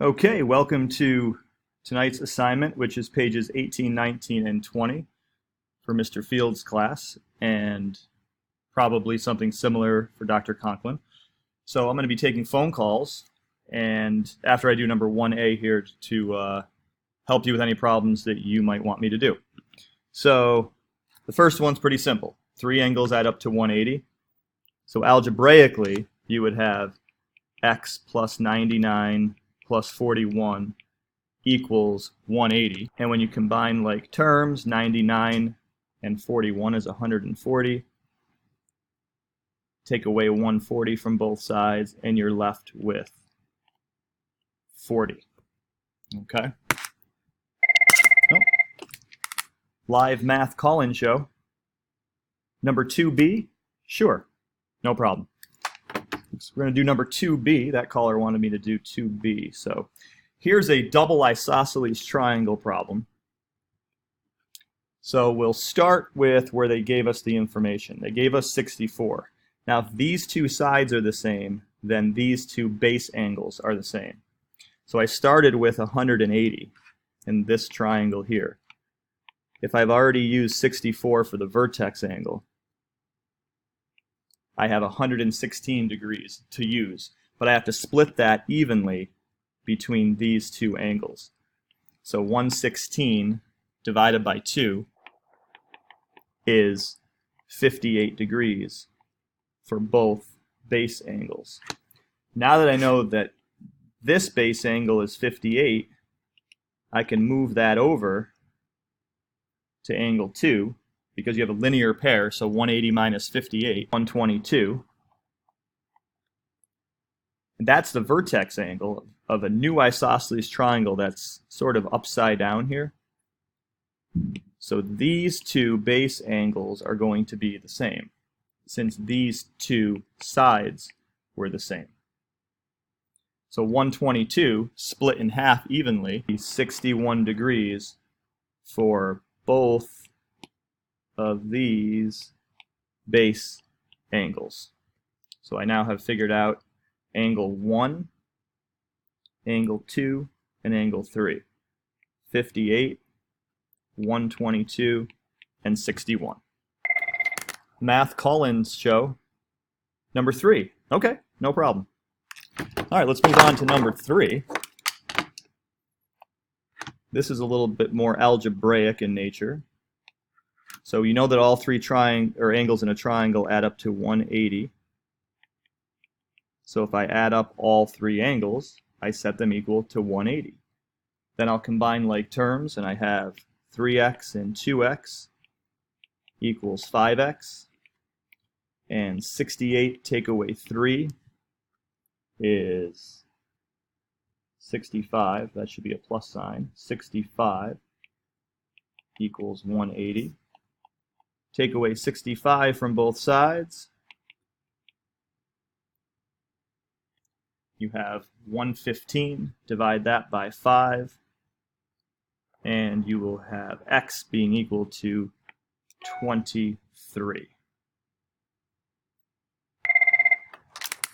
Okay, welcome to tonight's assignment, which is pages 18, 19, and 20 for Mr. Field's class, and probably something similar for Dr. Conklin. So I'm going to be taking phone calls, and after I do number 1A here to help you with any problems that you might want me to do. So the first one's pretty simple. Three angles add up to 180. So algebraically, you would have x plus 99 plus 41 equals 180. And when you combine like terms, 99 and 41 is 140. Take away 140 from both sides, and you're left with 40. Okay? Oh. Live math call-in show. Number 2B? Sure. No problem. So we're going to do number 2B. That caller wanted me to do 2B. So here's a double isosceles triangle problem. So we'll start with where they gave us the information. They gave us 64. Now, if these two sides are the same, then these two base angles are the same. So I started with 180 in this triangle here. If I've already used 64 for the vertex angle, I have 116 degrees to use, but I have to split that evenly between these two angles. So 116 divided by 2 is 58 degrees for both base angles. Now that I know that this base angle is 58, I can move that over to angle 2, because you have a linear pair, so 180 minus 58, 122. And that's the vertex angle of a new isosceles triangle that's sort of upside down here. So these two base angles are going to be the same, since these two sides were the same. So 122 split in half evenly is 61 degrees for both of these base angles. So I now have figured out angle 1, angle 2, and angle 3. 58, 122, and 61. Math call-ins show number 3. Okay, no problem. All right, let's move on to number 3. This is a little bit more algebraic in nature. So you know that all three angles in a triangle add up to 180. So if I add up all three angles, I set them equal to 180. Then I'll combine like terms, and I have 3x and 2x equals 5x. And 68 take away 3 is 65. That should be a plus sign. 65 equals 180. Take away 65 from both sides. You have 115. Divide that by 5. And you will have x being equal to 23.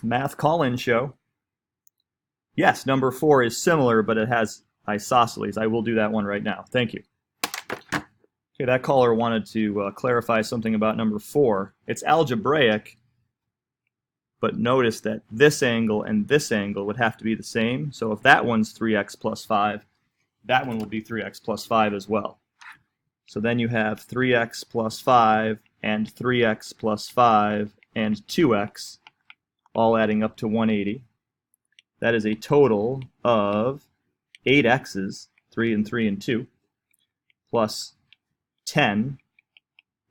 Math call-in show. Yes, number 4 is similar, but it has isosceles. I will do that one right now. Thank you. Okay, that caller wanted to clarify something about number 4. It's algebraic, but notice that this angle and this angle would have to be the same. So if that one's 3x plus 5, that one will be 3x plus 5 as well. So then you have 3x plus 5 and 3x plus 5 and 2x, all adding up to 180. That is a total of 8 x's, 3 and 3 and 2, plus 10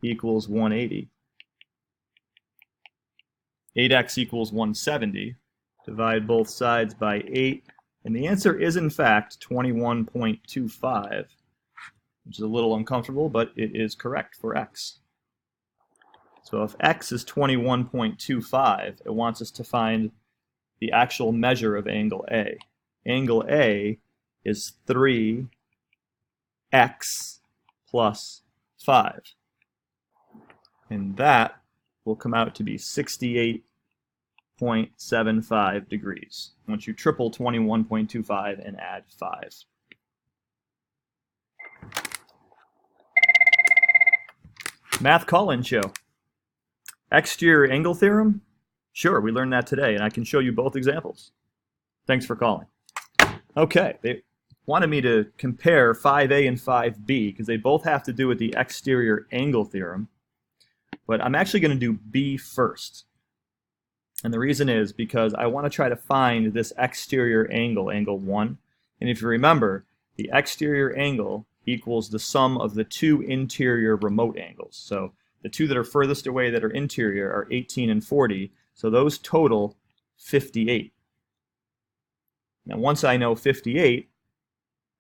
equals 180. 8x equals 170. Divide both sides by 8. And the answer is, in fact, 21.25, which is a little uncomfortable, but it is correct for x. So if x is 21.25, it wants us to find the actual measure of angle A. Angle A is 3x plus 5. And that will come out to be 68 21.75 degrees. Once you triple 21.25 and add 5. Math call-in show. Exterior angle theorem? Sure, we learned that today, and I can show you both examples. Thanks for calling. Okay, they wanted me to compare 5a and 5b because they both have to do with the exterior angle theorem, but I'm actually going to do b first. And the reason is because I want to try to find this exterior angle, angle 1. And if you remember, the exterior angle equals the sum of the two interior remote angles. So the two that are furthest away that are interior are 18 and 40, so those total 58. Now once I know 58,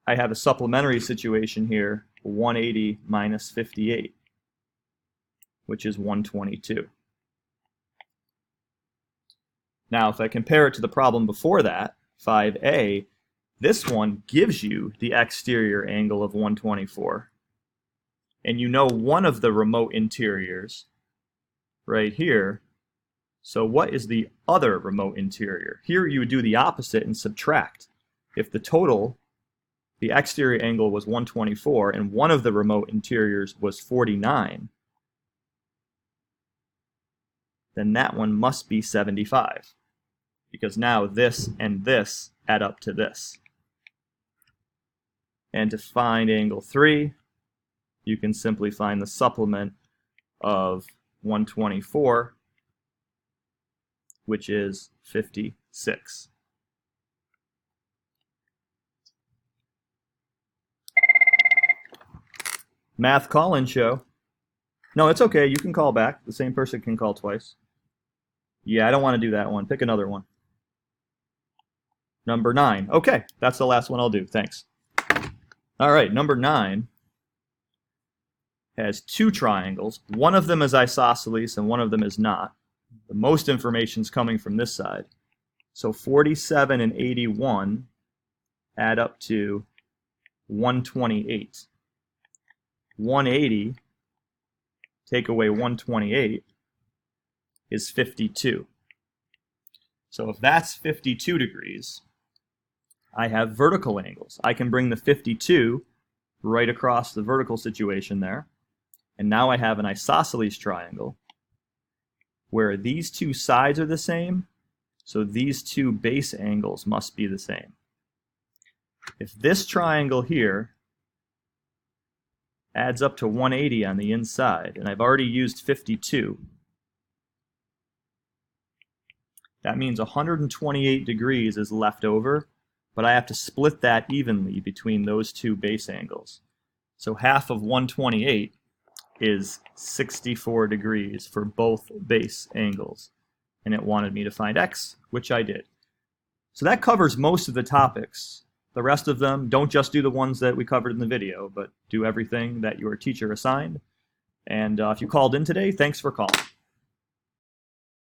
I have a supplementary situation here, 180 minus 58, which is 122. Now if I compare it to the problem before that, 5a, this one gives you the exterior angle of 124. And you know one of the remote interiors right here. So what is the other remote interior? Here you would do the opposite and subtract. If the total, the exterior angle was 124 and one of the remote interiors was 49, then that one must be 75. Because now this and this add up to this. And to find angle 3, you can simply find the supplement of 124, which is 56. Math call-in show. No, it's okay. You can call back. The same person can call twice. Yeah, I don't want to do that one. Pick another one. Number 9. Okay, that's the last one I'll do. Thanks. All right, number 9 has two triangles. One of them is isosceles and one of them is not. The most information is coming from this side. So 47 and 81 add up to 128. 180, take away 128, is 52. So if that's 52 degrees, I have vertical angles. I can bring the 52 right across the vertical situation there. And now I have an isosceles triangle where these two sides are the same, so these two base angles must be the same. If this triangle here adds up to 180 on the inside, and I've already used 52, that means 128 degrees is left over, but I have to split that evenly between those two base angles. So half of 128 is 64 degrees for both base angles. And it wanted me to find x, which I did. So that covers most of the topics. The rest of them, don't just do the ones that we covered in the video, but do everything that your teacher assigned. And if you called in today, thanks for calling.